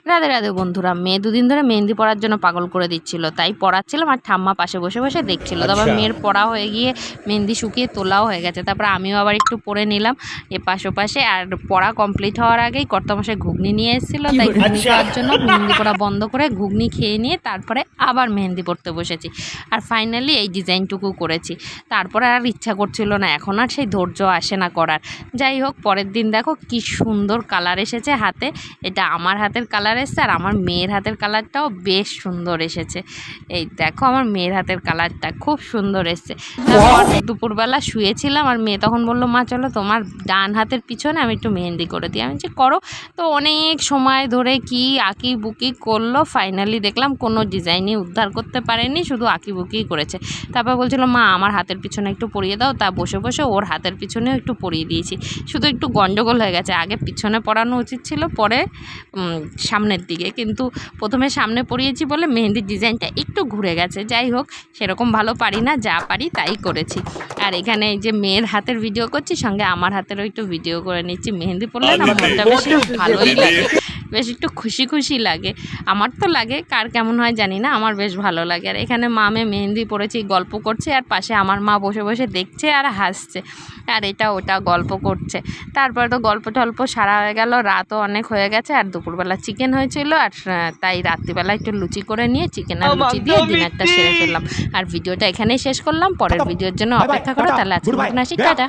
রাধে রাধে বন্ধুরা, মেয়ে দুদিন ধরে মেহেন্দি পড়ার জন্য পাগল করে দিচ্ছিল, তাই পড়াচ্ছিলাম আর ঠাম্মা পাশে বসে বসে দেখছিল। তারপর মেয়ের পড়া হয়ে গিয়ে মেহেন্দি শুকিয়ে তোলাও হয়ে গেছে। তারপর আমিও আবার একটু পড়ে নিলাম এপাশ ওপাশে। আর পড়া কমপ্লিট হওয়ার আগেই কর্তামশাই ঘুগনি নিয়ে এসেছিলো, তাই ঘুগনি খাওয়ার জন্য মেহেন্দি পড়া বন্ধ করে ঘুগনি খেয়ে নিয়ে তারপরে আবার মেহেন্দি পড়তে বসেছি। আর ফাইনালি এই ডিজাইনটুকু করেছি। তারপরে আর ইচ্ছা করছিল না, এখন আর সেই ধৈর্য আসে না করার। যাই হোক, পরের দিন দেখো কি সুন্দর কালার এসেছে হাতে। এটা আমার হাতের কালার এসেছে আর আমার মেয়ের হাতের কালারটাও বেশ সুন্দর এসেছে। এই দেখো আমার মেয়ের হাতের কালারটা খুব সুন্দর এসেছে। তারপর দুপুরবেলা শুয়েছিলাম আর মেয়ে তখন বললো, মা চলো তোমার ডান হাতের পিছনে আমি একটু মেহেন্দি করে দিই। আমি যে করো। তো অনেক সময় ধরে কি আঁকি বুকি করলো, ফাইনালি দেখলাম কোনো ডিজাইনই উদ্ধার করতে পারেনি, শুধু আঁকি বুকিই করেছে। তারপর বলছিল, মা আমার হাতের পিছনে একটু পরিয়ে দাও। তা বসে বসে ওর হাতের পিছনেও একটু পরিয়ে দিয়েছি। শুধু একটু গন্ডগোল হয়ে গেছে, আগে পিছনে পরানো উচিত ছিল, পরে সামনের দিকে, কিন্তু প্রথমে সামনে পরিয়েছি বলে মেহেন্দির ডিজাইনটা একটু ঘুরে গেছে। যাই হোক, সেরকম ভালো পারি না, যা পারি তাই করেছি। আর এখানে এই যে মেয়ের হাতের ভিডিও করছি, সঙ্গে আমার হাতেরও একটু ভিডিও করে নিচ্ছি। মেহেন্দি পড়লে না মনটা বেশ ভালোই লাগে, বেশ একটু খুশি খুশি লাগে। আমার তো লাগে, কার কেমন হয় জানি না, আমার বেশ ভালো লাগে। আর এখানে মা মেয়ে মেহেন্দি পড়েছি, গল্প করছে, আর পাশে আমার মা বসে বসে দেখছে আর হাসছে, আর এটা ওটা গল্প করছে। তারপরে তো গল্প টল্প সারা হয়ে গেল, রাতও অনেক হয়ে গেছে। আর দুপুরবেলা চিকেন হয়েছিল, আর তাই রাত্রিবেলা একটু লুচি করে নিয়ে চিকেন আর লুচি দিয়ে ডিনারটা সেরে ফেললাম। আর ভিডিওটা এখানেই শেষ করলাম, পরের ভিডিওর জন্য অপেক্ষা করো। তাহলে আজকে আসি, টাটা।